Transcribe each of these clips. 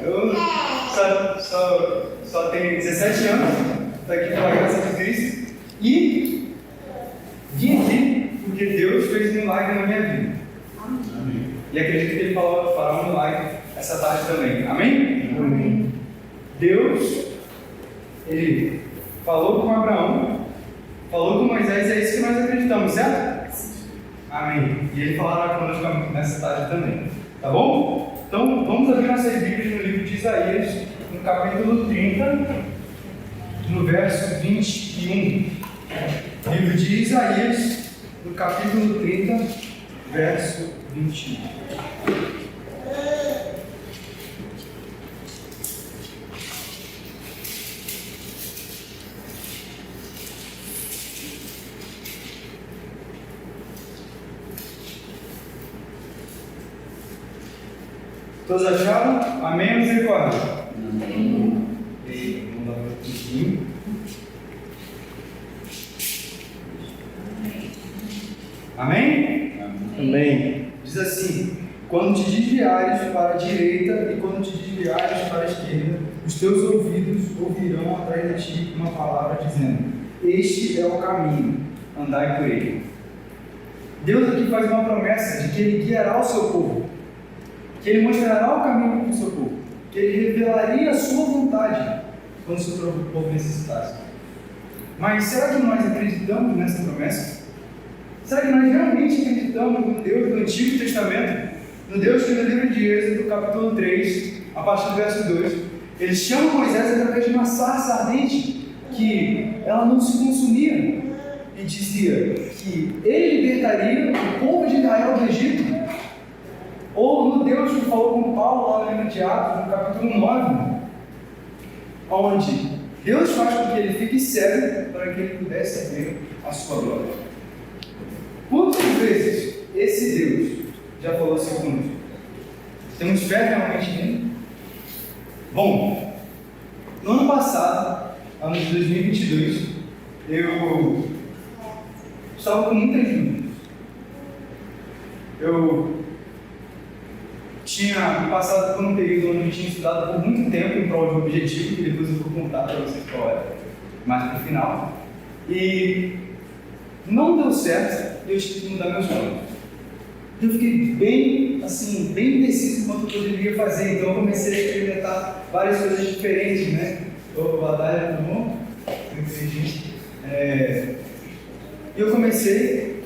Eu só tenho 17 anos, estou aqui pela graça de Cristo e vim aqui porque Deus fez um milagre na minha vida. Amém. E acredito que Ele fará um milagre essa tarde também. Amém? Amém. Deus, Ele falou com Abraão, falou com Moisés, é isso que nós acreditamos, certo? Amém. E Ele falará conosco nessa tarde também. Tá bom? Então, vamos abrir nossas Bíblias no livro de Isaías, no capítulo 30, no verso 21. Livro de Isaías, no capítulo 30, verso 21. Todos acharam? Amém ou misericórdia? Amém. E vamos dar um pouquinho. Amém? Amém. Diz assim: quando te desviares para a direita e quando te desviares para a esquerda, os teus ouvidos ouvirão atrás de ti uma palavra dizendo: este é o caminho, andai por ele. Deus aqui faz uma promessa de que Ele guiará o seu povo, que Ele mostrará o caminho para o seu povo, que Ele revelaria a sua vontade quando o seu povo necessitasse. Mas será que nós acreditamos nessa promessa? Será que nós realmente acreditamos no Deus do Antigo Testamento? No Deus que no livro de Êxodo, capítulo 3, a partir do verso 2, Ele chama Moisés através de uma sarça ardente que ela não se consumia e dizia que Ele libertaria o povo de Israel do Egito. Ou no Deus que falou com Paulo lá no livro de Atos, no capítulo 9, onde Deus faz com que ele fique cego para que ele pudesse ver a sua glória. Quantas vezes esse Deus já falou assim conosco? Temos fé realmente nele? Bom, no ano passado, ano de 2022, eu estava com muitas dúvidas. Eu tinha passado por um período onde eu tinha estudado por muito tempo em prol de um objetivo, que depois eu vou contar para vocês qual era, mais para o final. E não deu certo e eu tive que mudar meus planos. Eu fiquei bem indeciso quanto eu poderia fazer, então eu comecei a experimentar várias coisas diferentes, né? O Adalha é bom, inteligente. E eu comecei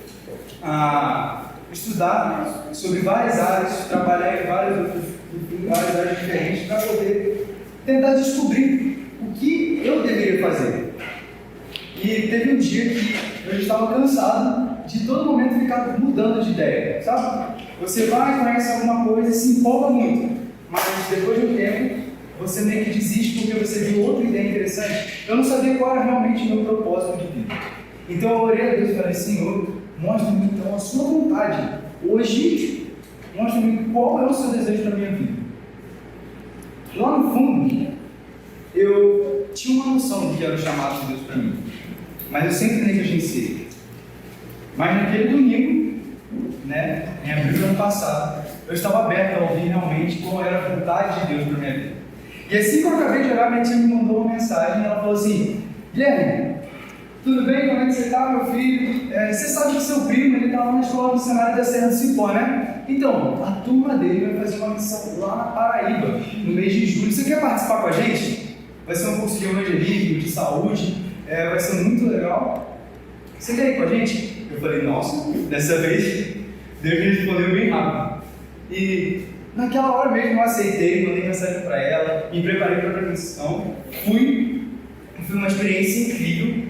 a estudar sobre várias áreas, trabalhar em várias áreas diferentes para poder tentar descobrir o que eu deveria fazer. E teve um dia que eu estava cansado de todo momento ficar mudando de ideia, sabe? Você vai, conhece alguma coisa e se empolga muito, mas depois de um tempo você meio que desiste porque você viu outra ideia interessante. Eu não sabia qual era realmente o meu propósito de vida. Então eu orei a Deus e falei: Senhor, mostra-me então a sua vontade. Hoje, mostra-me qual é o seu desejo para a minha vida. Lá no fundo, eu tinha uma noção do que era o chamado de Deus para mim, mas eu sempre negligenciei. Mas naquele domingo, em abril do ano passado, eu estava aberto a ouvir realmente qual era a vontade de Deus para a minha vida. E assim que eu acabei de orar, minha tia me mandou uma mensagem e ela falou assim: Guilherme, tudo bem? Como é que você está, meu filho? Você sabe que seu primo está lá na escola missionária da Serra do Cipó, né? Então, a turma dele vai fazer uma missão lá na Paraíba, no mês de julho. Você quer participar com a gente? Vai ser um curso de evangelismo, de saúde, vai ser muito legal. Você quer ir com a gente? Eu falei: nossa, dessa vez Deus me respondeu bem rápido. E naquela hora mesmo eu aceitei, mandei mensagem para ela, me preparei para a missão, fui. Foi uma experiência incrível.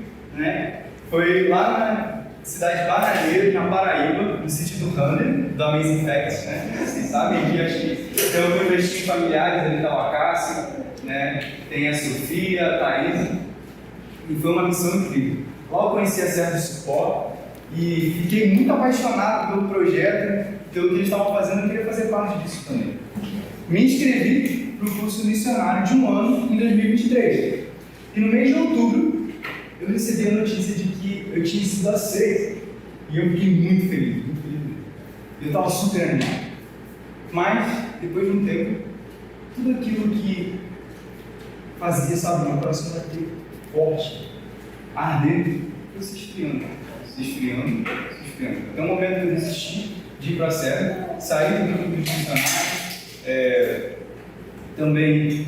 Foi lá na cidade de Bananeiras, na Paraíba, no sítio do Hunter, do Amazing Facts, Vocês sabem que acho que tem alguns meus familiares, ali está o Acácio, tem a Sofia, a Thaís, e foi uma missão incrível. Lá eu conheci a Serra do Cipó e fiquei muito apaixonado pelo projeto, pelo que eles estavam fazendo, eu queria fazer parte disso também. Me inscrevi para o curso missionário de um ano em 2023, e no mês de outubro, eu recebi a notícia de que eu tinha sido aceito e eu fiquei muito feliz, muito feliz. Eu estava super animado. Mas, depois de um tempo, tudo tudo aquilo que fazia, sabe, meu coração bater forte, arder, foi se esfriando. Até o momento que eu desisti de ir para a Serra, saí do grupo de funcionários, também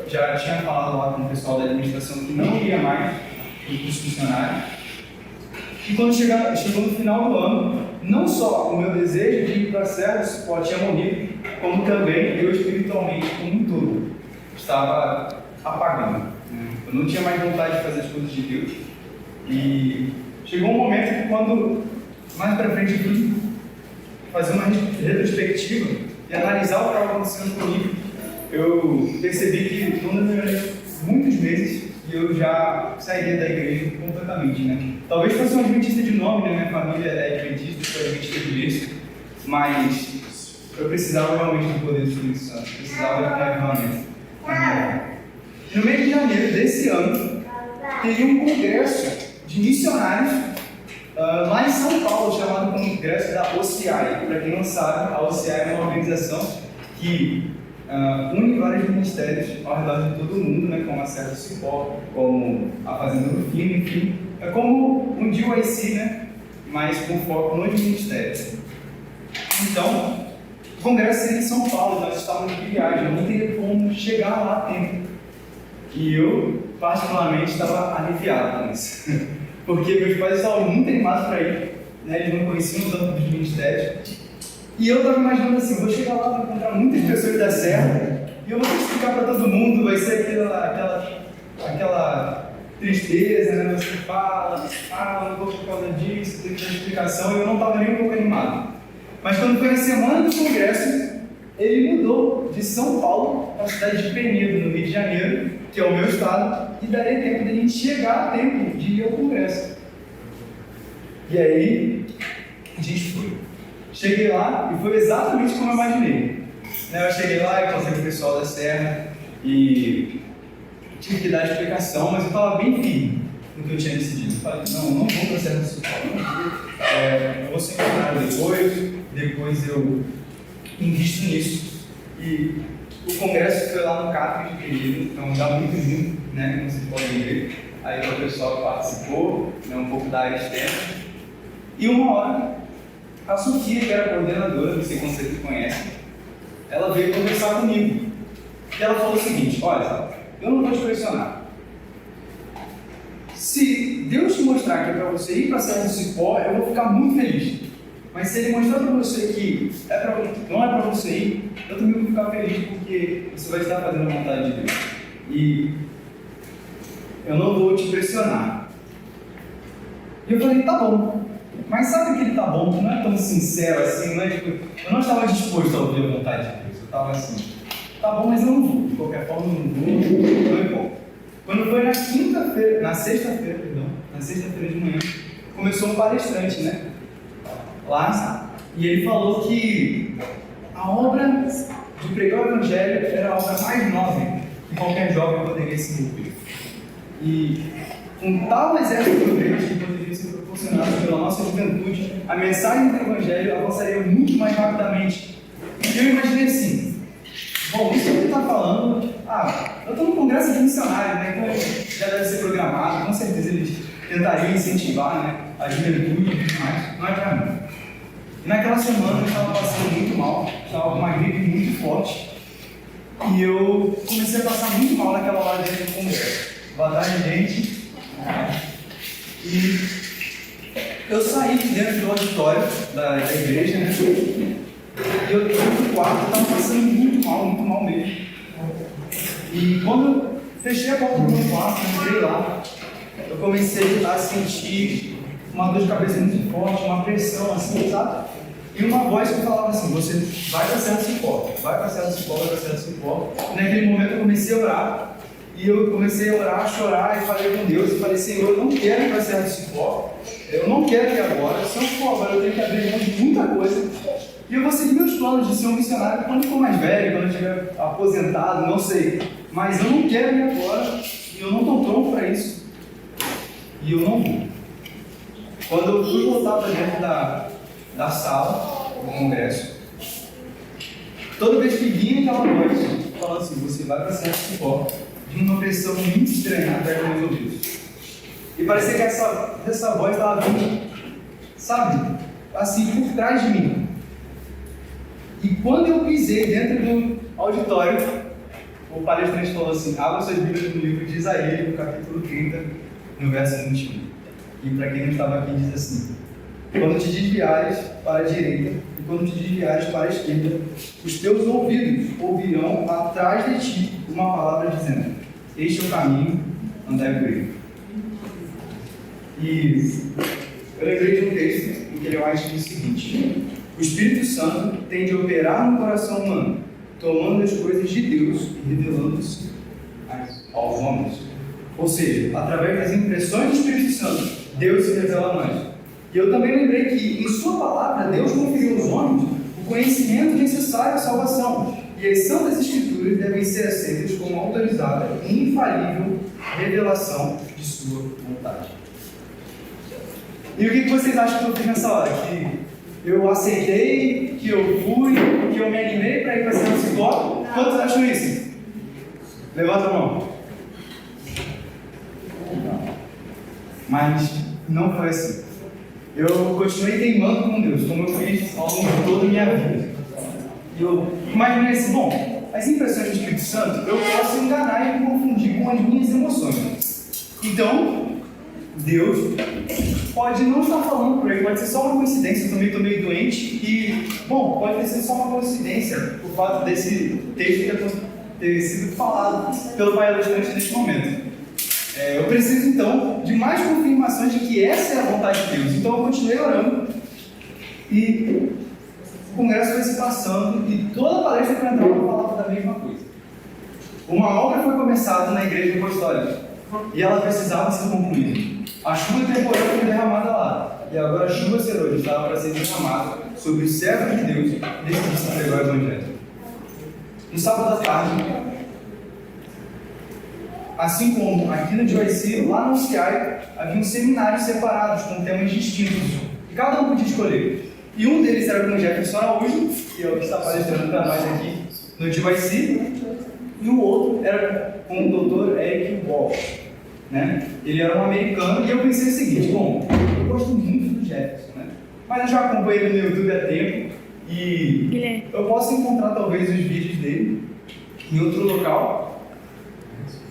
já tinha falado lá com o pessoal da administração que não iria mais para os funcionários. E quando chegou no final do ano, não só o meu desejo de ir para a Serra do Cipó tinha morrido, como também eu espiritualmente, como um todo, estava apagando. Eu não tinha mais vontade de fazer as coisas de Deus. E chegou um momento que, quando mais para frente eu fui fazer uma retrospectiva e analisar o que estava acontecendo comigo, eu percebi que não demoraria muitos meses e eu já sairia da igreja completamente, né? Talvez fosse um adventista de nome, né? Minha família é adventista, foi adventista de berço, mas eu precisava realmente do poder do Espírito Santo, precisava de avivamento. No mês de janeiro desse ano, teria um congresso de missionários lá em São Paulo, chamado Congresso da OCI. Para quem não sabe, a OCI é uma organização que une vários ministérios ao redor de todo o mundo, né, como a Serra do Cipó, como a Fazenda do Fino, enfim. É como um DYC, né, mas com foco nos ministérios. Então, o congresso seria em São Paulo, nós estávamos de viagem, não teria como chegar lá a tempo. E eu, particularmente, estava aliviado com isso. Porque meus pais estavam muito animados para ir, né? Eles não conheciam tanto dos ministérios. E eu estava imaginando assim, vou chegar lá, vou encontrar muitas pessoas da Serra, e eu vou ter que explicar para todo mundo, vai ser aquela tristeza, né? Você fala, não vou por causa disso, tem que ter explicação, e eu não estava nem um pouco animado. Mas quando foi na semana do congresso, ele mudou de São Paulo para a cidade de Penedo, no Rio de Janeiro, que é o meu estado, e daria tempo de a gente chegar a tempo de ir ao congresso. E aí, a gente foi. Cheguei lá e foi exatamente como eu imaginei. Eu cheguei lá e encontrei o pessoal da Serra e tive que dar explicação, mas eu estava bem firme no que eu tinha decidido. Eu falei, não vou para a Serra do Cipó, eu vou ser funcionário depois eu invisto nisso. E o congresso foi lá no CAP de Penedo, então está muito lindo, né, como vocês podem ver. Aí o pessoal participou, né, um pouco da área externa. E uma hora, a Sofia, que era coordenadora, não sei como vocês conhecem, ela veio conversar comigo. E ela falou o seguinte, olha, eu não vou te pressionar. Se Deus te mostrar que é para você ir para a Serra do Cipó, eu vou ficar muito feliz. Mas se Ele mostrar para você que não é para você ir, eu também vou ficar feliz porque você vai estar fazendo a vontade de Deus. E eu não vou te pressionar. E eu falei, tá bom. Mas sabe que ele tá bom? Não é tão sincero assim, não é tipo, eu não estava disposto a ouvir a vontade de Deus. Eu estava assim, tá bom, mas eu não vou. De qualquer forma, eu não vou. Quando foi na sexta-feira de manhã, começou um palestrante, né? Lá, e ele falou que a obra de pregar o Evangelho era a obra mais nobre que qualquer jovem poderia se envolver. E um tal exército de obreiros que poderia ser proporcionado pela nossa juventude, a mensagem do Evangelho avançaria muito mais rapidamente. E eu imaginei assim, bom, isso que ele está falando, eu estou no congresso de missionários, né, então já deve ser programado, com certeza eles tentariam incentivar, né, a juventude e tudo mais, não é para mim. E naquela semana eu estava passando muito mal, estava com uma gripe muito forte, e eu comecei a passar muito mal naquela hora dentro do congresso. Badagem de gente, e eu saí de dentro do auditório da igreja, né? E eu fui pro quarto, estava passando muito mal mesmo. E quando eu fechei a porta do meu quarto, entrei lá, eu comecei a sentir uma dor de cabeça muito forte, uma pressão assim, sabe? E uma voz que falava assim, você vai para a Serra do Cipó, vai para a Serra do Cipó, vai para a Serra do Cipó. E naquele momento eu comecei a orar. E eu comecei a orar, a chorar, e falei com Deus, e falei, Senhor, eu não quero ir para a Serra do Cipó, eu não quero ir agora, se eu for agora eu tenho que abrir mão de muita coisa, e eu vou seguir meus planos de ser um missionário quando eu for mais velho, quando eu estiver aposentado, não sei, mas eu não quero ir agora, e eu não estou pronto para isso, e eu não vou. Quando eu fui voltar para dentro da sala do congresso, toda vez que vinha aquela voz, falando assim, você vai para certo cipó de uma pressão muito estranha atrás dos meus ouvidos. E parecia que essa voz estava vindo, sabe, assim, por trás de mim. E quando eu pisei dentro do auditório, o palestrante falou assim, abra suas Bíblias no livro de Isaías, no capítulo 30, no verso 21. E para quem não estava aqui, diz assim, quando te desviares para a direita e quando te desviares para a esquerda, os teus ouvidos ouvirão atrás de ti uma palavra dizendo, este é o caminho, andai por ele. E eu lembrei de um texto em que ele vai dizer o seguinte, o Espírito Santo tem de operar no coração humano, tomando as coisas de Deus e revelando-se aos homens. Ou seja, através das impressões do Espírito Santo, Deus se revela a nós. E eu também lembrei que, em sua palavra, Deus conferiu aos homens o conhecimento necessário à salvação. E as Santas Escrituras devem ser aceitas como autorizada e infalível revelação de sua vontade. E o que vocês acham que eu fiz nessa hora? Que eu aceitei, que eu fui, que eu me animei para ir para São Cipó? Quantos acham isso? Levanta a mão. Mas não foi assim. Eu continuei teimando com Deus, como eu fiz ao longo de toda a minha vida. E eu imaginei assim, bom, as impressões do Espírito Santo eu posso enganar e me confundir com as minhas emoções. Então, Deus pode não estar falando por aí, pode ser só uma coincidência, eu também estou meio doente e, bom, pode ser só uma coincidência o fato desse texto ter sido falado pelo pai palestrante neste momento. Eu preciso então de mais confirmações de que essa é a vontade de Deus. Então eu continuei orando e o congresso foi se passando e toda a palestra que eu entrava falava da mesma coisa. Uma obra foi começada na igreja apostólica e ela precisava ser concluída. A chuva temporal foi derramada lá e agora a chuva serôdia estava para ser derramada sobre os servos de Deus decididos a pregar o Evangelho. No sábado à tarde, assim como aqui no Joyce, lá no CIAI, haviam seminários separados com temas distintos, e cada um podia escolher. E um deles era com o Jefferson Araújo, que é o que está palestrando para nós aqui no Joyce, e o outro era com o Dr. Eric Walsh, né? Ele era um americano, e eu pensei o seguinte, bom, eu gosto muito do Jefferson, né? Mas eu já acompanho ele no YouTube há tempo, e eu posso encontrar talvez os vídeos dele em outro local.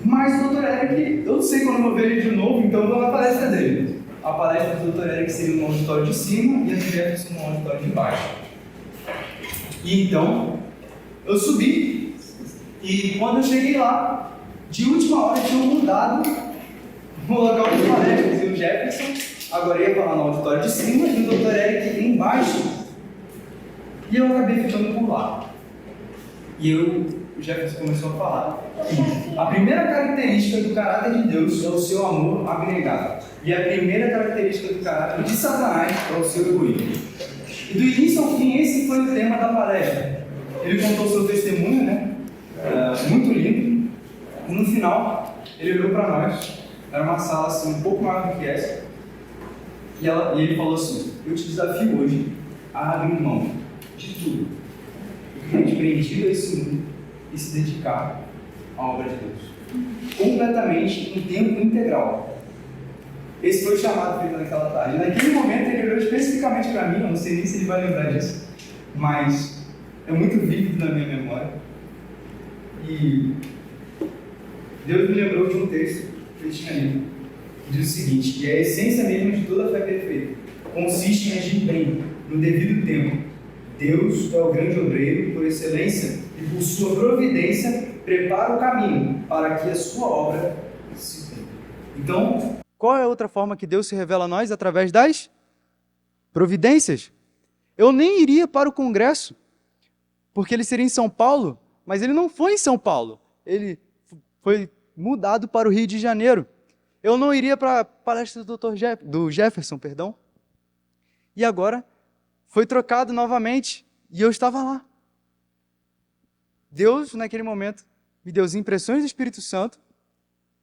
Mas o Dr. Eric, eu não sei quando eu vou ver ele de novo, então eu vou na palestra dele. A palestra do Dr. Eric seria no auditório de cima e a do Jefferson no auditório de baixo. E então, eu subi e quando eu cheguei lá, de última hora tinham mudado o local das palestras e o Jefferson agora ia falar no auditório de cima e o Dr. Eric embaixo. E eu acabei ficando por lá. E o Jefferson começou a falar que a primeira característica do caráter de Deus é o seu amor abnegado. E a primeira característica do caráter de Satanás é o seu egoísmo. E do início ao fim, esse foi o tema da palestra. Ele contou seu testemunho, né? Muito lindo. E no final, ele olhou para nós. Era uma sala assim, um pouco maior do que essa. E ele falou assim, eu te desafio hoje a abrir mão de tudo. Desprendido a esse mundo e se dedicar à obra de Deus. Completamente, em tempo integral. Esse foi o chamado feito naquela tarde. Naquele momento ele olhou especificamente para mim, eu não sei nem se ele vai lembrar disso, mas é muito vívido na minha memória. E Deus me lembrou de um texto que ele tinha lido, que diz o seguinte, que é a essência mesmo de toda a fé perfeita. Consiste em agir bem, no devido tempo. Deus é o grande obreiro por excelência e por sua providência prepara o caminho para que a sua obra se cumpra. Então, qual é a outra forma que Deus se revela a nós? Através das providências. Eu nem iria para o congresso, porque ele seria em São Paulo, mas ele não foi em São Paulo. Ele foi mudado para o Rio de Janeiro. Eu não iria para a palestra do Jefferson, perdão. E agora foi trocado novamente e eu estava lá. Deus, naquele momento, me deu as impressões do Espírito Santo,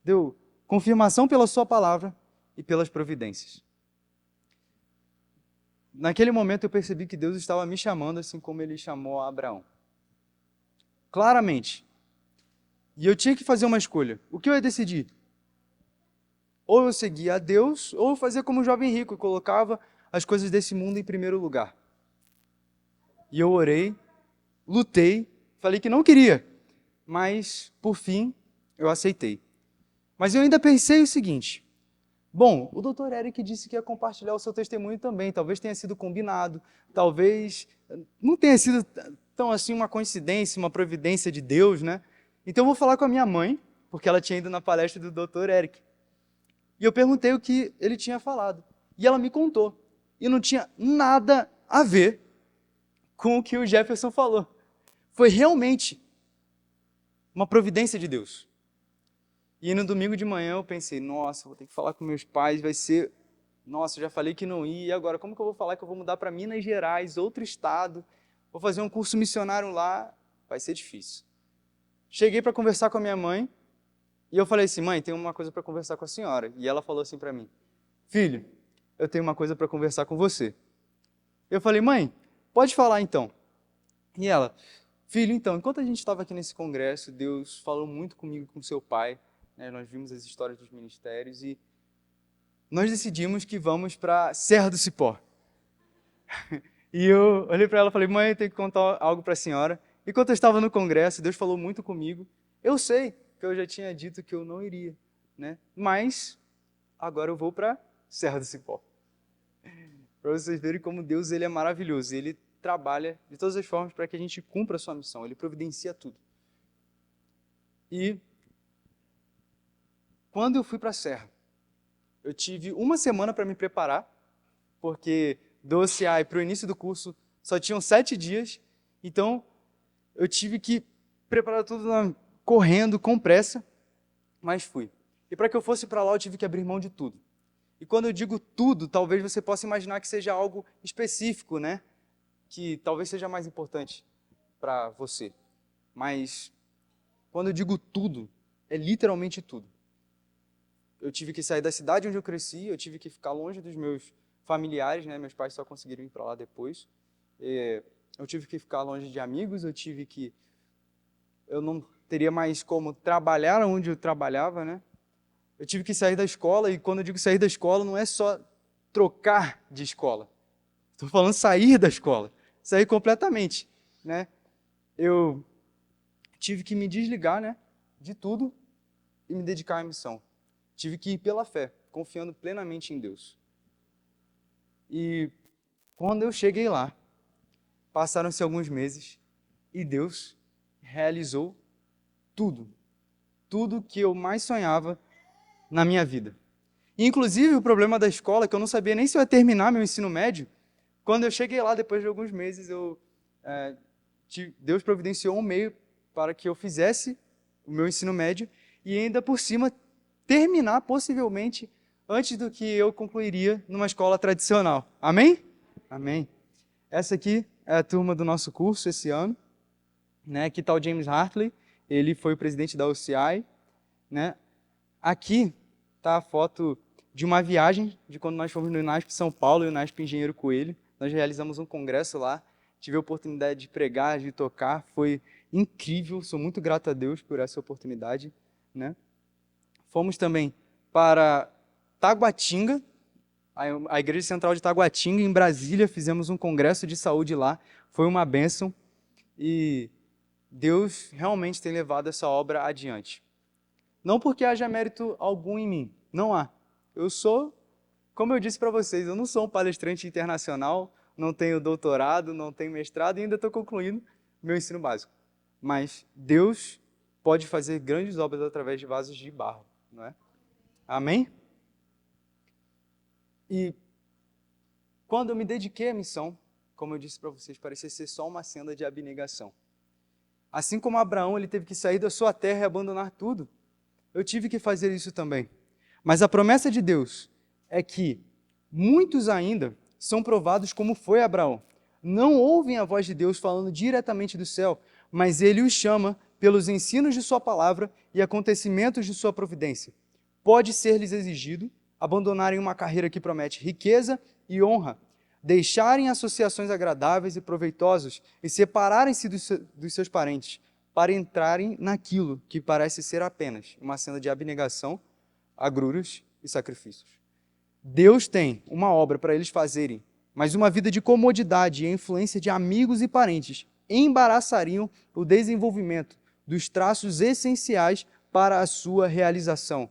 deu confirmação pela sua palavra e pelas providências. Naquele momento eu percebi que Deus estava me chamando assim como Ele chamou a Abraão. Claramente, E eu tinha que fazer uma escolha. O que eu ia decidir? Ou eu seguia a Deus, ou eu fazia como o jovem rico, e colocava as coisas desse mundo em primeiro lugar. E eu orei, lutei, falei que não queria, mas, por fim, eu aceitei. Mas eu ainda pensei o seguinte: bom, o doutor Eric disse que ia compartilhar o seu testemunho também, talvez tenha sido combinado, talvez não tenha sido tão assim uma coincidência, uma providência de Deus, né? Então eu vou falar com a minha mãe, porque ela tinha ido na palestra do doutor Eric. E eu perguntei o que ele tinha falado. E ela me contou. E não tinha nada a ver com o que o Jefferson falou. Foi realmente uma providência de Deus. E no domingo de manhã eu pensei, nossa, vou ter que falar com meus pais, vai ser... Nossa, eu já falei que não ia, e agora como que eu vou falar que eu vou mudar para Minas Gerais, outro estado, vou fazer um curso missionário lá? Vai ser difícil. Cheguei para conversar com a minha mãe, e eu falei assim, mãe, tem uma coisa para conversar com a senhora. E ela falou assim para mim, filho, eu tenho uma coisa para conversar com você. Eu falei, mãe, pode falar então. E ela, filho, então, enquanto a gente estava aqui nesse congresso, Deus falou muito comigo, com seu pai, né? Nós vimos as histórias dos ministérios e nós decidimos que vamos para Serra do Cipó. E eu olhei para ela e falei, mãe, eu tenho que contar algo para a senhora. Enquanto eu estava no congresso, Deus falou muito comigo. Eu sei que eu já tinha dito que eu não iria, né? Mas agora eu vou para Serra do Cipó. Para vocês verem como Deus ele é maravilhoso. Ele trabalha de todas as formas para que a gente cumpra a sua missão. Ele providencia tudo. E quando eu fui para a Serra, eu tive uma semana para me preparar, porque do OCI para o início do curso só tinham 7 dias, então eu tive que preparar tudo correndo, com pressa, mas fui. E para que eu fosse para lá eu tive que abrir mão de tudo. E quando eu digo tudo, talvez você possa imaginar que seja algo específico, né? Que talvez seja mais importante para você. Mas quando eu digo tudo, é literalmente tudo. Eu tive que sair da cidade onde eu cresci, eu tive que ficar longe dos meus familiares, né? Meus pais só conseguiram ir para lá depois. Eu tive que ficar longe de amigos, eu não teria mais como trabalhar onde eu trabalhava, né? Eu tive que sair da escola, e quando eu digo sair da escola, não é só trocar de escola. Estou falando sair da escola, sair completamente, né? Eu tive que me desligar, né, de tudo e me dedicar à missão. Tive que ir pela fé, confiando plenamente em Deus. E quando eu cheguei lá, passaram-se alguns meses e Deus realizou tudo que eu mais sonhava na minha vida. Inclusive, o problema da escola é que eu não sabia nem se eu ia terminar meu ensino médio. Quando eu cheguei lá, depois de alguns meses, Deus providenciou um meio para que eu fizesse o meu ensino médio e ainda por cima terminar, possivelmente, antes do que eu concluiria numa escola tradicional. Amém? Amém. Essa aqui é a turma do nosso curso esse ano, né? Aqui está o James Hartley, ele foi o presidente da OCI, né? Aqui está a foto de uma viagem de quando nós fomos no INASP São Paulo e o INASP Engenheiro Coelho. Nós realizamos um congresso lá, tive a oportunidade de pregar, de tocar, foi incrível, sou muito grato a Deus por essa oportunidade, né? Fomos também para Taguatinga, a Igreja Central de Taguatinga, em Brasília, fizemos um congresso de saúde lá, foi uma bênção e Deus realmente tem levado essa obra adiante. Não porque haja mérito algum em mim, não há. Eu sou, como eu disse para vocês, eu não sou um palestrante internacional, não tenho doutorado, não tenho mestrado e ainda estou concluindo meu ensino básico. Mas Deus pode fazer grandes obras através de vasos de barro, não é? Amém? E quando eu me dediquei à missão, como eu disse para vocês, parecia ser só uma senda de abnegação. Assim como Abraão, ele teve que sair da sua terra e abandonar tudo, eu tive que fazer isso também. Mas a promessa de Deus é que muitos ainda são provados como foi Abraão. Não ouvem a voz de Deus falando diretamente do céu, mas ele os chama pelos ensinos de sua palavra e acontecimentos de sua providência. Pode ser-lhes exigido abandonarem uma carreira que promete riqueza e honra, deixarem associações agradáveis e proveitosas e separarem-se dos seus parentes, para entrarem naquilo que parece ser apenas uma cena de abnegação, agruras e sacrifícios. Deus tem uma obra para eles fazerem, mas uma vida de comodidade e a influência de amigos e parentes embaraçariam o desenvolvimento dos traços essenciais para a sua realização.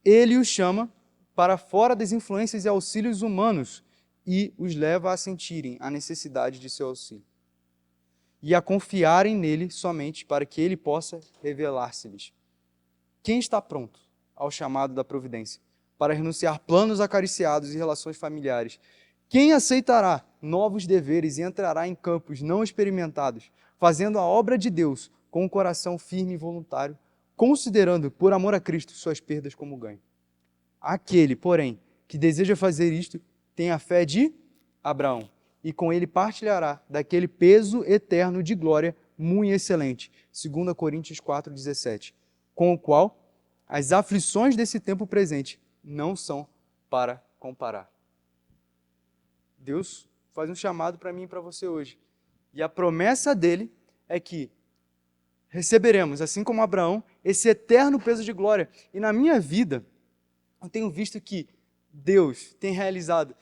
Ele os chama para fora das influências e auxílios humanos e os leva a sentirem a necessidade de seu auxílio e a confiarem nele somente para que ele possa revelar-se-lhes. Quem está pronto ao chamado da providência para renunciar planos acariciados e relações familiares? Quem aceitará novos deveres e entrará em campos não experimentados, fazendo a obra de Deus com um coração firme e voluntário, considerando, por amor a Cristo, suas perdas como ganho? Aquele, porém, que deseja fazer isto, tem a fé de Abraão, e com ele partilhará daquele peso eterno de glória muito excelente, 2 Coríntios 4,17, com o qual as aflições desse tempo presente não são para comparar. Deus faz um chamado para mim e para você hoje. E a promessa dele é que receberemos, assim como Abraão, esse eterno peso de glória. E na minha vida, eu tenho visto que Deus tem realizado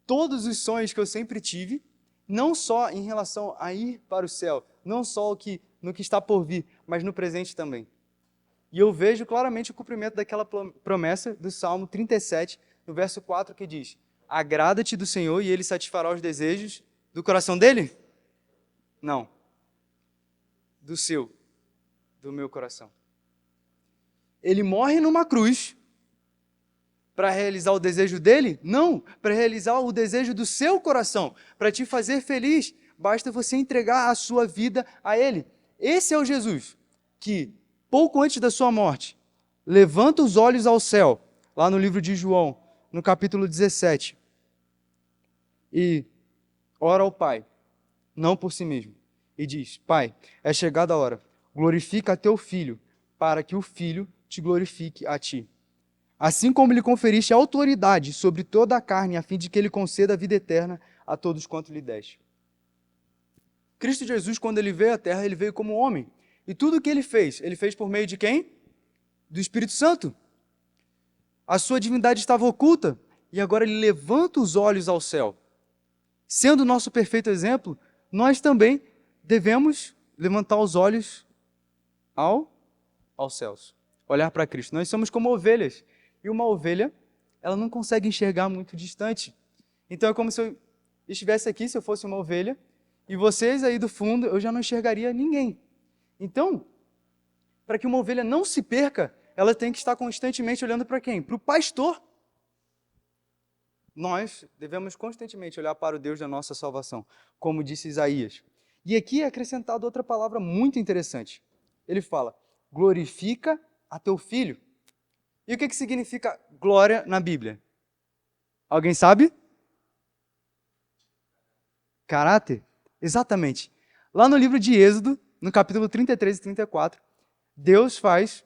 todos os sonhos que eu sempre tive, não só em relação a ir para o céu, não só no que está por vir, mas no presente também. E eu vejo claramente o cumprimento daquela promessa do Salmo 37, no verso 4, que diz: agrada-te do Senhor e Ele satisfará os desejos do coração dele? Não. Do meu coração. Ele morre numa cruz para realizar o desejo dele? Não, para realizar o desejo do seu coração, para te fazer feliz. Basta você entregar a sua vida a ele. Esse é o Jesus que, pouco antes da sua morte, levanta os olhos ao céu, lá no livro de João, no capítulo 17, e ora ao Pai, não por si mesmo, e diz: Pai, é chegada a hora, glorifica a teu Filho, para que o Filho te glorifique a ti. Assim como lhe conferiste autoridade sobre toda a carne, a fim de que ele conceda a vida eterna a todos quanto lhe deste. Cristo Jesus, quando ele veio à terra, ele veio como homem. E tudo o que ele fez por meio de quem? Do Espírito Santo. A sua divindade estava oculta, e agora ele levanta os olhos ao céu. Sendo o nosso perfeito exemplo, nós também devemos levantar os olhos aos céus. Olhar para Cristo. Nós somos como ovelhas. E uma ovelha, ela não consegue enxergar muito distante. Então é como se eu estivesse aqui, se eu fosse uma ovelha, e vocês aí do fundo, eu já não enxergaria ninguém. Então, para que uma ovelha não se perca, ela tem que estar constantemente olhando para quem? Para o pastor. Nós devemos constantemente olhar para o Deus da nossa salvação, como disse Isaías. E aqui é acrescentado outra palavra muito interessante. Ele fala: glorifica a teu filho. E o que significa glória na Bíblia? Alguém sabe? Caráter? Exatamente. Lá no livro de Êxodo, no capítulo 33 e 34, Deus faz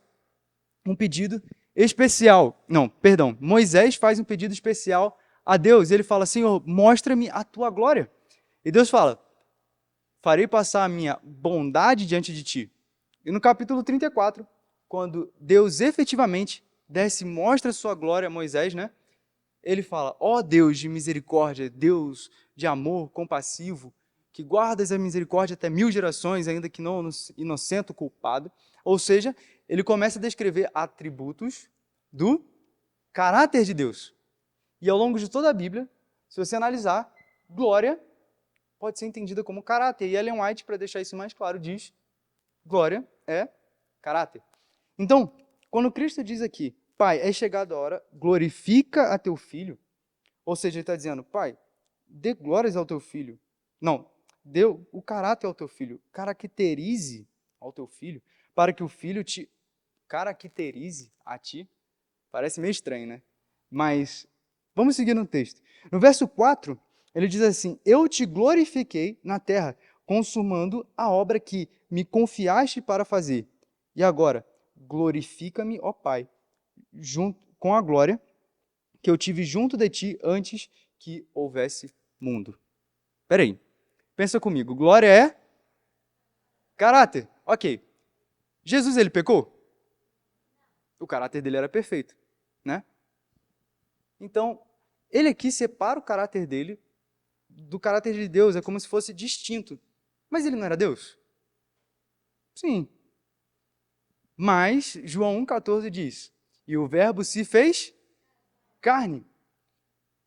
um pedido especial. Moisés faz um pedido especial a Deus. Ele fala: Senhor, mostra-me a tua glória. E Deus fala: farei passar a minha bondade diante de ti. E no capítulo 34, quando Deus efetivamente desce e mostra a sua glória a Moisés, né? Ele fala: ó Deus de misericórdia, Deus de amor compassivo, que guardas a misericórdia até 1000 gerações, ainda que não inocente culpado. Ou seja, ele começa a descrever atributos do caráter de Deus. E ao longo de toda a Bíblia, se você analisar, glória pode ser entendida como caráter. E Ellen White, para deixar isso mais claro, diz: glória é caráter. Então, quando Cristo diz aqui: Pai, é chegada a hora, glorifica a teu filho, ou seja, ele está dizendo: Pai, dê glórias ao teu filho. Não, dê o caráter ao teu filho, caracterize ao teu filho, para que o filho te caracterize a ti. Parece meio estranho, né? Mas vamos seguir no texto. No verso 4, ele diz assim: eu te glorifiquei na terra, consumando a obra que me confiaste para fazer. E agora, glorifica-me, ó Pai, junto com a glória que eu tive junto de ti antes que houvesse mundo. Espera aí, pensa comigo. Glória é Caráter, ok. Jesus, ele pecou? O caráter dele era perfeito, né? Então, ele aqui separa o caráter dele do caráter de Deus, é como se fosse distinto. Mas ele não era Deus? Sim. Mas João 1,14 diz, e o verbo se fez carne.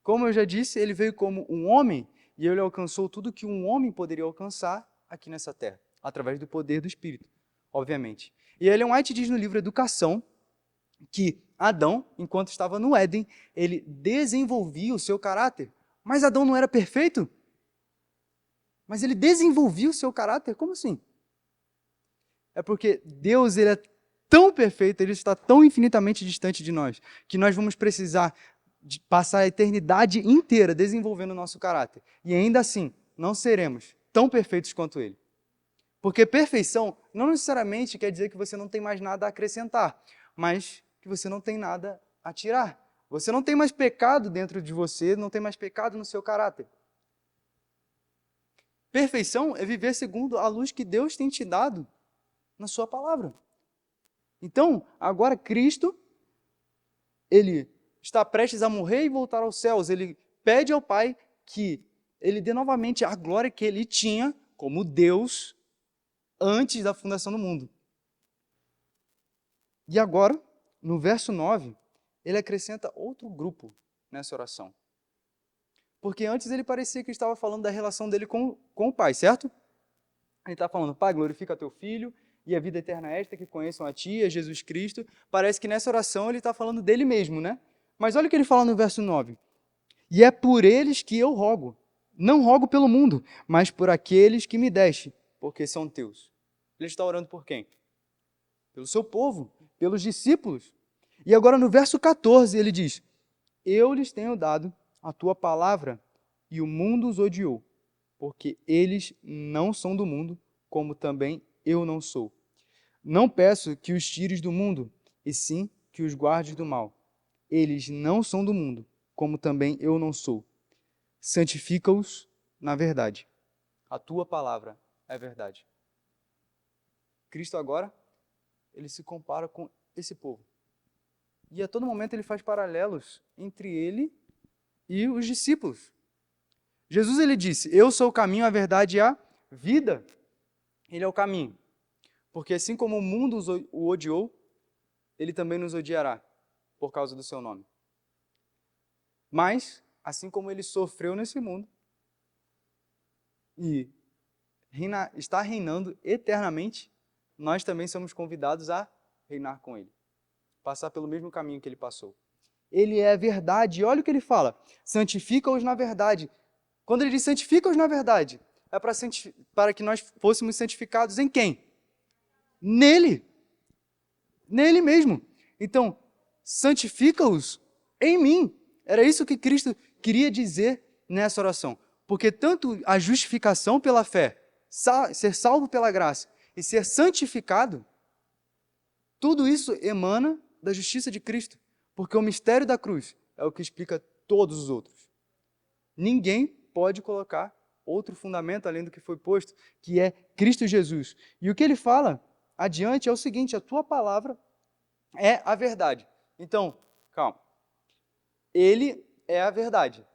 Como eu já disse, ele veio como um homem, e ele alcançou tudo que um homem poderia alcançar aqui nessa terra, através do poder do Espírito, obviamente. E Ellen White diz no livro Educação, que Adão, enquanto estava no Éden, ele desenvolvia o seu caráter. Mas Adão não era perfeito? Mas ele desenvolvia o seu caráter? Como assim? É porque Deus, ele é tão perfeito, ele está tão infinitamente distante de nós, que nós vamos precisar de passar a eternidade inteira desenvolvendo o nosso caráter. E ainda assim, não seremos tão perfeitos quanto ele. Porque perfeição não necessariamente quer dizer que você não tem mais nada a acrescentar, mas que você não tem nada a tirar. Você não tem mais pecado dentro de você, não tem mais pecado no seu caráter. Perfeição é viver segundo a luz que Deus tem te dado na sua palavra. Então, agora Cristo, ele está prestes a morrer e voltar aos céus. Ele pede ao Pai que ele dê novamente a glória que ele tinha como Deus antes da fundação do mundo. E agora, no verso 9, ele acrescenta outro grupo nessa oração. Porque antes ele parecia que estava falando da relação dele com o Pai, certo? Ele está falando, Pai, glorifica teu Filho, e a vida eterna é esta, que conheçam a Ti, a Jesus Cristo. Parece que nessa oração ele está falando dele mesmo, né? Mas olha o que ele fala no verso 9. E é por eles que eu rogo. Não rogo pelo mundo, mas por aqueles que me deste, porque são teus. Ele está orando por quem? Pelo seu povo, pelos discípulos. E agora no verso 14 ele diz, eu lhes tenho dado a tua palavra e o mundo os odiou, porque eles não são do mundo, como também eu não sou. Não peço que os tires do mundo, e sim que os guardes do mal. Eles não são do mundo, como também eu não sou. Santifica-os na verdade. A tua palavra é verdade. Cristo agora, ele se compara com esse povo. E a todo momento ele faz paralelos entre ele e os discípulos. Jesus, ele disse, eu sou o caminho, a verdade e a vida. Ele é o caminho. Porque assim como o mundo o odiou, ele também nos odiará por causa do seu nome. Mas, assim como ele sofreu nesse mundo e está reinando eternamente, nós também somos convidados a reinar com ele. Passar pelo mesmo caminho que ele passou. Ele é a verdade. E olha o que ele fala. Santifica-os na verdade. Quando ele diz santifica-os na verdade, é para que nós fôssemos santificados em quem? Nele. Nele mesmo. Então, santifica-os em mim. Era isso que Cristo queria dizer nessa oração. Porque tanto a justificação pela fé, ser salvo pela graça e ser santificado, tudo isso emana da justiça de Cristo. Porque o mistério da cruz é o que explica todos os outros. Ninguém pode colocar outro fundamento além do que foi posto, que é Cristo Jesus. E o que ele fala adiante é o seguinte, a tua palavra é a verdade. Então, calma. Ele é a verdade.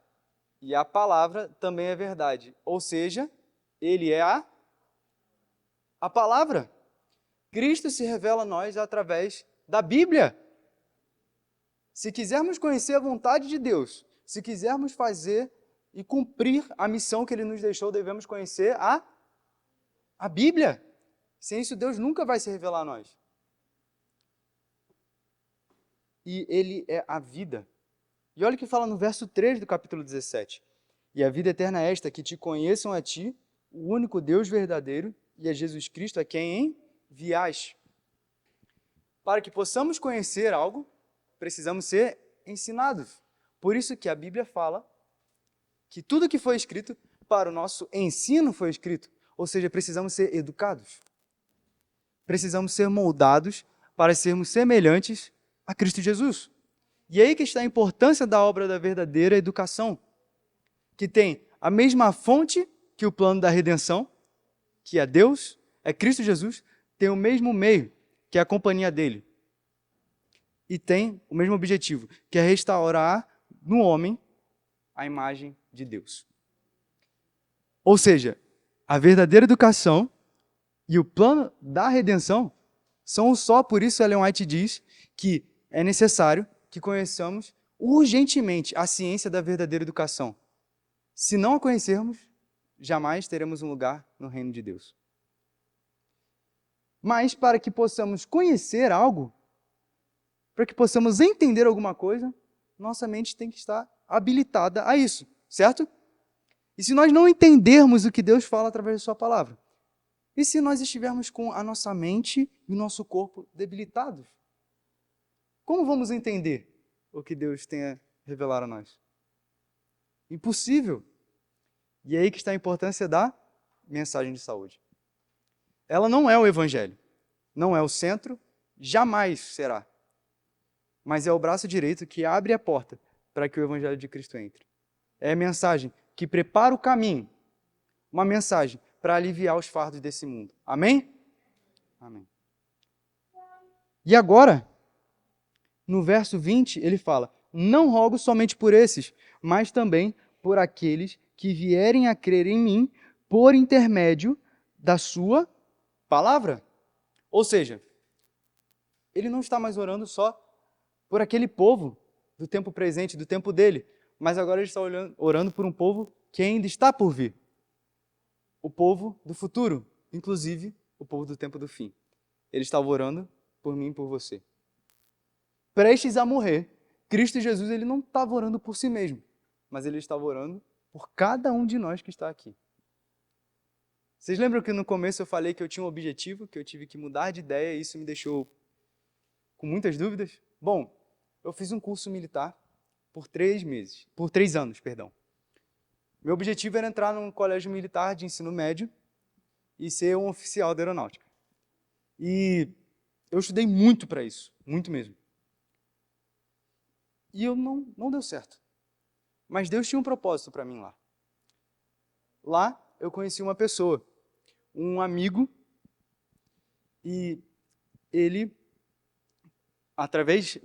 E a palavra também é verdade. Ou seja, ele é a palavra. Cristo se revela a nós através da Bíblia. Se quisermos conhecer a vontade de Deus, se quisermos fazer e cumprir a missão que Ele nos deixou, devemos conhecer a Bíblia. Sem isso, Deus nunca vai se revelar a nós. E Ele é a vida. E olha o que fala no verso 3 do capítulo 17. E a vida eterna é esta, que te conheçam a ti, o único Deus verdadeiro, e a Jesus Cristo, a quem enviaste. Para que possamos conhecer algo, precisamos ser ensinados. Por isso que a Bíblia fala que tudo que foi escrito para o nosso ensino foi escrito. Ou seja, precisamos ser educados. Precisamos ser moldados para sermos semelhantes a Cristo Jesus. E aí que está a importância da obra da verdadeira educação, que tem a mesma fonte que o plano da redenção, que é Deus, é Cristo Jesus, tem o mesmo meio, que é a companhia dele. E tem o mesmo objetivo, que é restaurar no homem a imagem de Deus. Ou seja, a verdadeira educação e o plano da redenção são um só, por isso Ellen White diz que é necessário que conheçamos urgentemente a ciência da verdadeira educação. Se não a conhecermos, jamais teremos um lugar no reino de Deus. Mas para que possamos conhecer algo, para que possamos entender alguma coisa, nossa mente tem que estar habilitada a isso, certo? E se nós não entendermos o que Deus fala através de sua palavra? E se nós estivermos com a nossa mente e o nosso corpo debilitados? Como vamos entender o que Deus tem a revelar a nós? Impossível. E é aí que está a importância da mensagem de saúde. Ela não é o evangelho, não é o centro, jamais será. Mas é o braço direito que abre a porta para que o evangelho de Cristo entre. É a mensagem que prepara o caminho, uma mensagem para aliviar os fardos desse mundo. Amém? Amém. E agora, no verso 20, ele fala: não rogo somente por esses, mas também por aqueles que vierem a crer em mim por intermédio da sua palavra. Ou seja, ele não está mais orando só por aquele povo do tempo presente, do tempo dele, mas agora ele está orando por um povo que ainda está por vir. O povo do futuro, inclusive o povo do tempo do fim. Ele estava orando por mim e por você. Prestes a morrer, Cristo Jesus ele não estava orando por si mesmo, mas ele estava orando por cada um de nós que está aqui. Vocês lembram que no começo eu falei que eu tinha um objetivo, que eu tive que mudar de ideia e isso me deixou com muitas dúvidas? Bom, eu fiz um curso militar por 3 anos. Meu objetivo era entrar num colégio militar de ensino médio e ser um oficial da aeronáutica. E eu estudei muito para isso, muito mesmo. E eu não deu certo. Mas Deus tinha um propósito para mim lá. Lá eu conheci uma pessoa, um amigo, e ele, através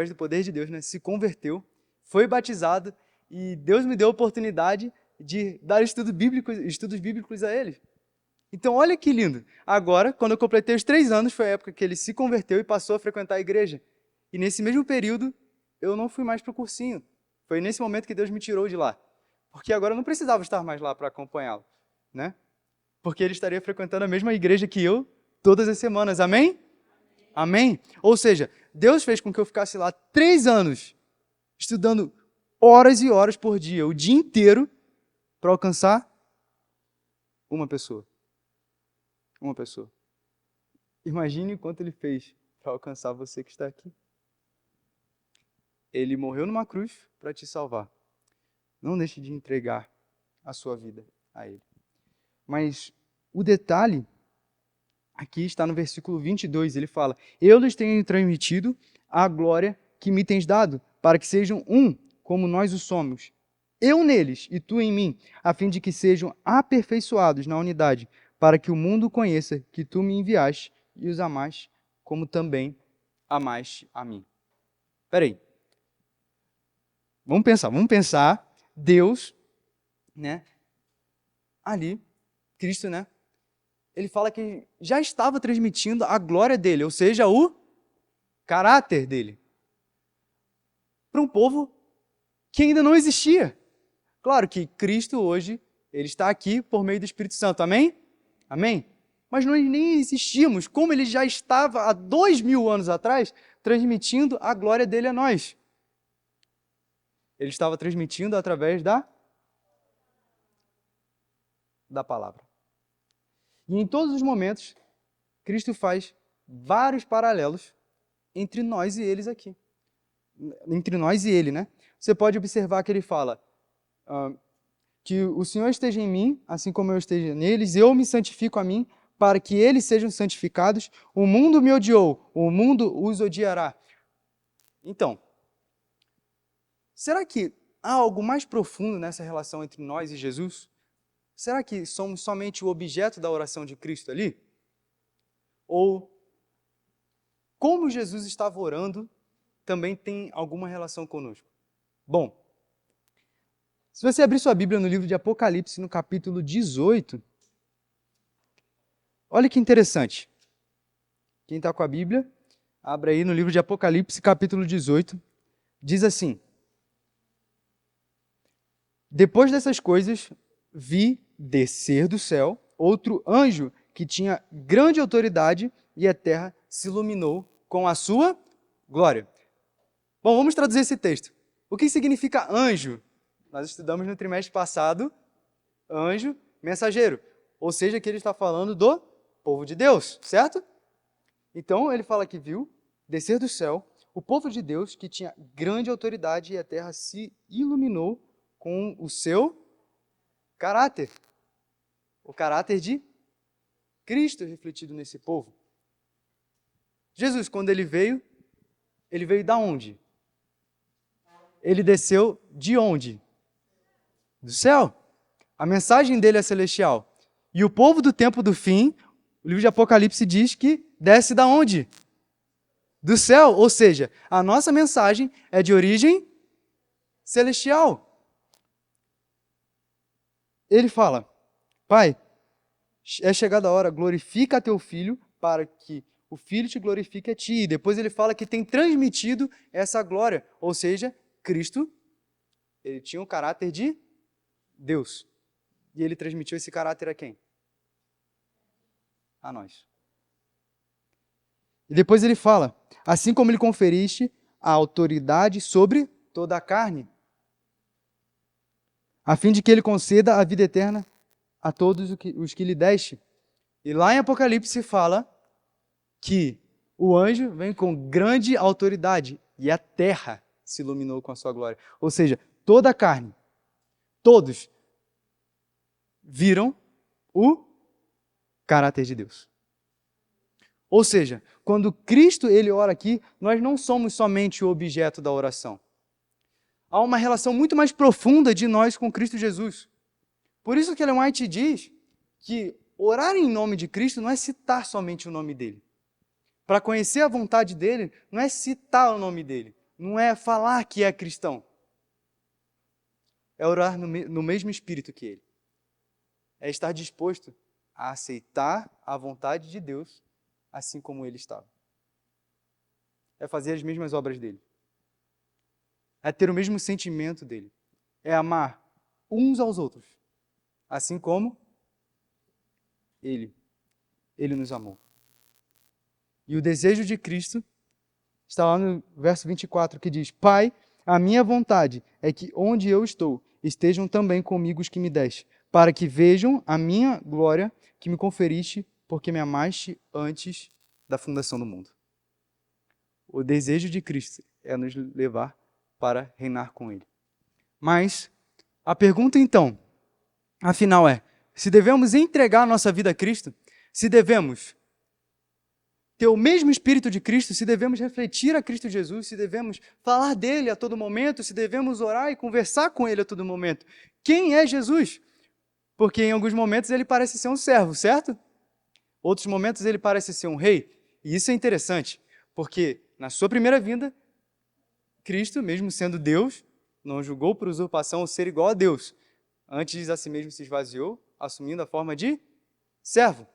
do poder de Deus, se converteu, foi batizado, e Deus me deu a oportunidade de dar estudos bíblicos a ele. Então, olha que lindo. Agora, quando eu completei os 3 anos, foi a época que ele se converteu e passou a frequentar a igreja. E nesse mesmo período, eu não fui mais para o cursinho. Foi nesse momento que Deus me tirou de lá. Porque agora eu não precisava estar mais lá para acompanhá-lo, né? Porque ele estaria frequentando a mesma igreja que eu todas as semanas. Amém? Amém? Ou seja, Deus fez com que eu ficasse lá 3 anos, estudando horas e horas por dia, o dia inteiro, para alcançar uma pessoa. Uma pessoa. Imagine o quanto ele fez para alcançar você que está aqui. Ele morreu numa cruz para te salvar. Não deixe de entregar a sua vida a ele. Mas o detalhe aqui está no versículo 22. Ele fala: eu lhes tenho transmitido a glória que me tens dado, para que sejam um, como nós o somos. Eu neles e tu em mim, a fim de que sejam aperfeiçoados na unidade, para que o mundo conheça que tu me enviaste e os amaste, como também amaste a mim. Espera aí. Vamos pensar. Deus, ali, Cristo, ele fala que já estava transmitindo a glória dele, ou seja, o caráter dele, para um povo que ainda não existia. Claro que Cristo hoje, ele está aqui por meio do Espírito Santo, amém? Amém? Mas nós nem existíamos, como ele já estava há 2000 anos atrás, transmitindo a glória dele a nós. Ele estava transmitindo através da palavra. E em todos os momentos, Cristo faz vários paralelos entre nós e eles aqui. Entre nós e ele, Você pode observar que ele fala que o Senhor esteja em mim, assim como eu esteja neles, eu me santifico a mim, para que eles sejam santificados. O mundo me odiou, o mundo os odiará. Então, será que há algo mais profundo nessa relação entre nós e Jesus? Será que somos somente o objeto da oração de Cristo ali? ou como Jesus estava orando também tem alguma relação conosco? Bom, se você abrir sua Bíblia no livro de Apocalipse, no capítulo 18, olha que interessante. Quem está com a Bíblia, abre aí no livro de Apocalipse, capítulo 18, diz assim: Depois dessas coisas, vi descer do céu outro anjo que tinha grande autoridade e a terra se iluminou com a sua glória. Bom, vamos traduzir esse texto. O que significa anjo? Nós estudamos no trimestre passado, anjo, mensageiro. Ou seja, que ele está falando do povo de Deus, certo? Então, ele fala que viu descer do céu o povo de Deus que tinha grande autoridade e a terra se iluminou com o seu caráter. O caráter de Cristo refletido nesse povo. Jesus, quando ele veio da onde? Ele desceu de onde? Do céu. A mensagem dele é celestial. E o povo do tempo do fim, o livro de Apocalipse diz que desce da onde? Do céu. Ou seja, a nossa mensagem é de origem celestial. Ele fala: Pai, é chegada a hora, glorifica a teu filho para que o filho te glorifique a ti. E depois ele fala que tem transmitido essa glória. Ou seja, Cristo, ele tinha um caráter de Deus. E ele transmitiu esse caráter a quem? A nós. E depois ele fala: assim como lhe conferiste a autoridade sobre toda a carne, a fim de que ele conceda a vida eterna a todos os que lhe deste. E lá em Apocalipse fala que o anjo vem com grande autoridade e a terra se iluminou com a sua glória. Ou seja, toda a carne, todos viram o caráter de Deus. Ou seja, quando Cristo ele ora aqui, nós não somos somente o objeto da oração. Há uma relação muito mais profunda de nós com Cristo Jesus. Por isso que Ellen White diz que orar em nome de Cristo não é citar somente o nome dele. Para conhecer a vontade dele, não é citar o nome dele, não é falar que é cristão. É orar no mesmo espírito que ele. É estar disposto a aceitar a vontade de Deus, assim como ele estava. É fazer as mesmas obras dele. É ter o mesmo sentimento dele. É amar uns aos outros, assim como ele nos amou. E o desejo de Cristo está lá no verso 24, que diz: Pai, a minha vontade é que onde eu estou, estejam também comigo os que me deste, para que vejam a minha glória que me conferiste, porque me amaste antes da fundação do mundo. O desejo de Cristo é nos levar para reinar com Ele. Mas a pergunta então, afinal é, se devemos entregar a nossa vida a Cristo, se devemos ter o mesmo Espírito de Cristo, se devemos refletir a Cristo Jesus, se devemos falar dele a todo momento, se devemos orar e conversar com ele a todo momento. Quem é Jesus? Porque em alguns momentos ele parece ser um servo, certo? Outros momentos ele parece ser um rei. E isso é interessante, porque na sua primeira vinda, Cristo, mesmo sendo Deus, não julgou por usurpação o ser igual a Deus. Antes a si mesmo se esvaziou, assumindo a forma de servo.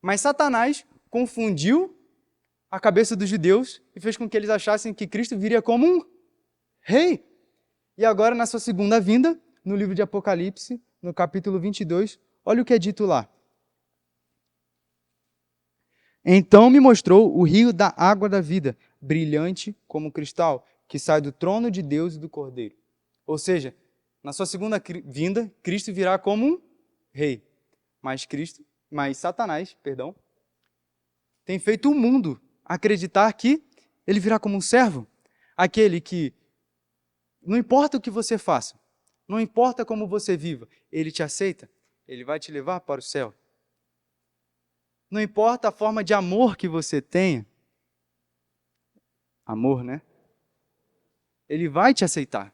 Mas Satanás confundiu a cabeça dos judeus e fez com que eles achassem que Cristo viria como um rei. E agora, na sua segunda vinda, no livro de Apocalipse, no capítulo 22, olha o que é dito lá. Então me mostrou o rio da água da vida, brilhante como cristal, que sai do trono de Deus e do Cordeiro. Ou seja, na sua segunda vinda, Cristo virá como um rei. Mas Satanás, tem feito o mundo acreditar que ele virá como um servo. Aquele que, não importa o que você faça, não importa como você viva, ele te aceita, ele vai te levar para o céu. Não importa a forma de amor que você tenha, amor, né? Ele vai te aceitar.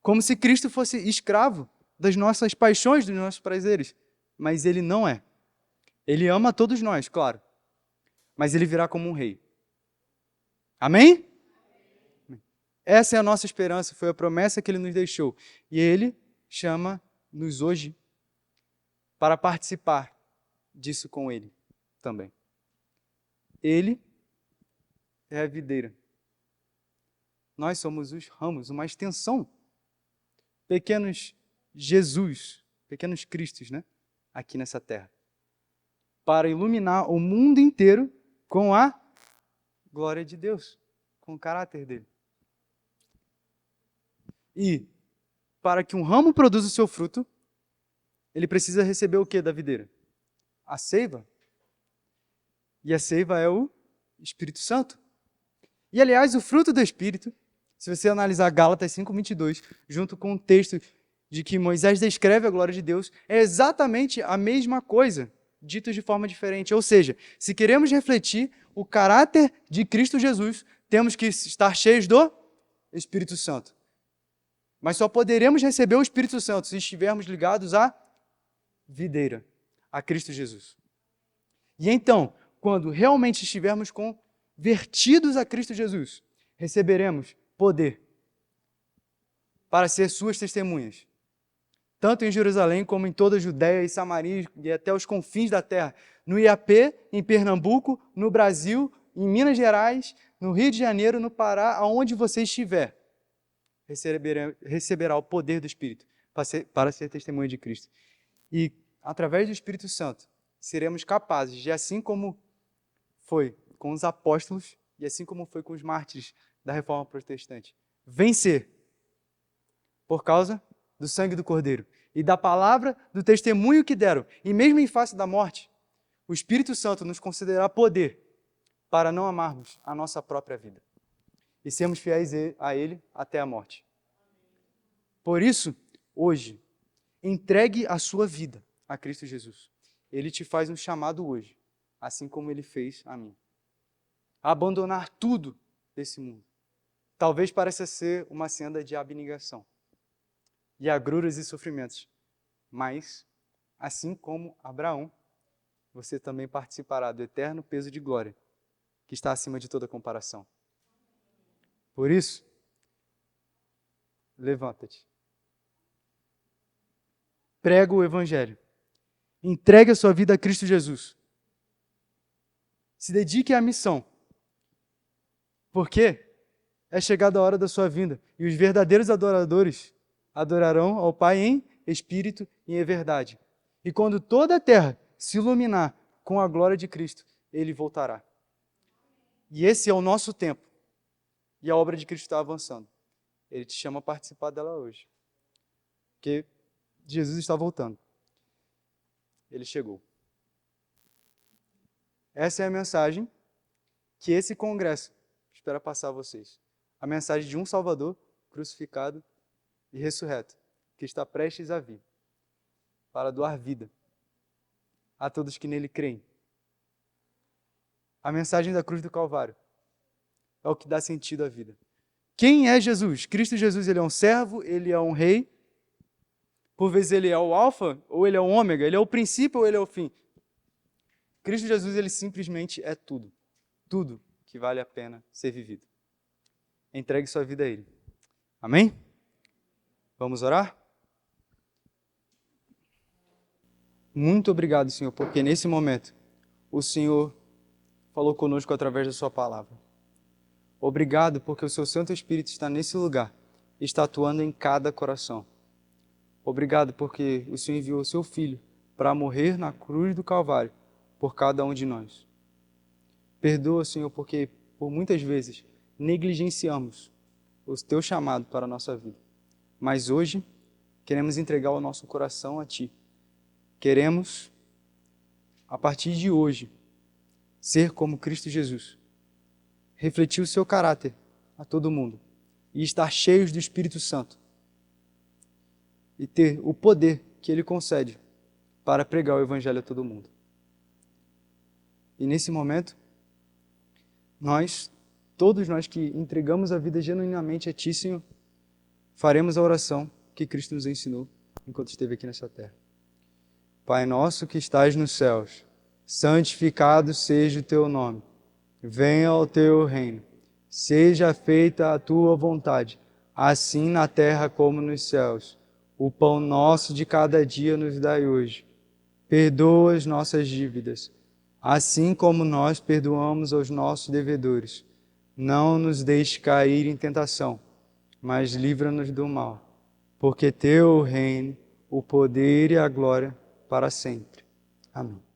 Como se Cristo fosse escravo das nossas paixões, dos nossos prazeres. Mas ele não é. Ele ama todos nós, claro. mas ele virá como um rei. Amém? Essa é a nossa esperança, foi a promessa que ele nos deixou. E ele chama-nos hoje para participar disso com ele também. Ele é a videira. Nós somos os ramos, uma extensão. Pequenos Jesus, pequenos Cristos, né? Aqui nessa terra. Para iluminar o mundo inteiro com a glória de Deus, com o caráter dele. E para que um ramo produza o seu fruto, ele precisa receber o que da videira? A seiva. E a seiva é o Espírito Santo. E, aliás, o fruto do Espírito, se você analisar Gálatas 5:22, junto com o texto de que Moisés descreve a glória de Deus, é exatamente a mesma coisa, dito de forma diferente. Ou seja, se queremos refletir o caráter de Cristo Jesus, temos que estar cheios do Espírito Santo. Mas só poderemos receber o Espírito Santo se estivermos ligados à videira, a Cristo Jesus. E então, quando realmente estivermos convertidos a Cristo Jesus, receberemos poder para ser suas testemunhas, tanto em Jerusalém como em toda a Judéia e Samaria e até os confins da terra, no IAP, em Pernambuco, no Brasil, em Minas Gerais, no Rio de Janeiro, no Pará, aonde você estiver, receberá o poder do Espírito para ser testemunha de Cristo. E, através do Espírito Santo, seremos capazes de, assim como foi com os apóstolos e assim como foi com os mártires da Reforma Protestante, vencer por causa do sangue do Cordeiro e da palavra do testemunho que deram. E mesmo em face da morte, o Espírito Santo nos concederá poder para não amarmos a nossa própria vida e sermos fiéis a Ele até a morte. Por isso, hoje, entregue a sua vida a Cristo Jesus. Ele te faz um chamado hoje, assim como Ele fez a mim. Abandonar tudo desse mundo. Talvez pareça ser uma senda de abnegação, de agruras e sofrimentos. Mas, assim como Abraão, você também participará do eterno peso de glória, que está acima de toda comparação. Por isso, levanta-te. Prega o Evangelho. Entregue a sua vida a Cristo Jesus. Se dedique à missão. Porque é chegada a hora da sua vinda. E os verdadeiros adoradores adorarão ao Pai em espírito e em verdade. E quando toda a terra se iluminar com a glória de Cristo, Ele voltará. E esse é o nosso tempo. E a obra de Cristo está avançando. Ele te chama a participar dela hoje. Porque Jesus está voltando. Ele chegou. Essa é a mensagem que esse congresso espera passar a vocês. A mensagem de um Salvador crucificado e ressurreto, que está prestes a vir, para doar vida a todos que nele creem. A mensagem da cruz do Calvário é o que dá sentido à vida. Quem é Jesus? Cristo Jesus, ele é um servo, ele é um rei. Por vezes ele é o alfa ou ele é o ômega, ele é o princípio ou ele é o fim. Cristo Jesus, ele simplesmente é tudo. Tudo que vale a pena ser vivido. Entregue sua vida a Ele. Amém? Vamos orar? Muito obrigado, Senhor, porque nesse momento o Senhor falou conosco através da sua palavra. Obrigado porque o seu Santo Espírito está nesse lugar e está atuando em cada coração. Obrigado porque o Senhor enviou o seu Filho para morrer na cruz do Calvário por cada um de nós. Perdoa, Senhor, porque por muitas vezes negligenciamos o teu chamado para a nossa vida. Mas hoje queremos entregar o nosso coração a Ti. Queremos, a partir de hoje, ser como Cristo Jesus. Refletir o seu caráter a todo mundo e estar cheios do Espírito Santo. E ter o poder que Ele concede para pregar o Evangelho a todo mundo. E nesse momento, todos nós que entregamos a vida genuinamente a Ti, Senhor, faremos a oração que Cristo nos ensinou enquanto esteve aqui nessa terra. Pai nosso que estás nos céus, santificado seja o Teu nome. venha o teu reino. Seja feita a tua vontade, assim na terra como nos céus. O pão nosso de cada dia nos dai hoje. Perdoa as nossas dívidas, assim como nós perdoamos aos nossos devedores. Não nos deixe cair em tentação, mas livra-nos do mal. Porque teu o reino, o poder e a glória para sempre. Amém.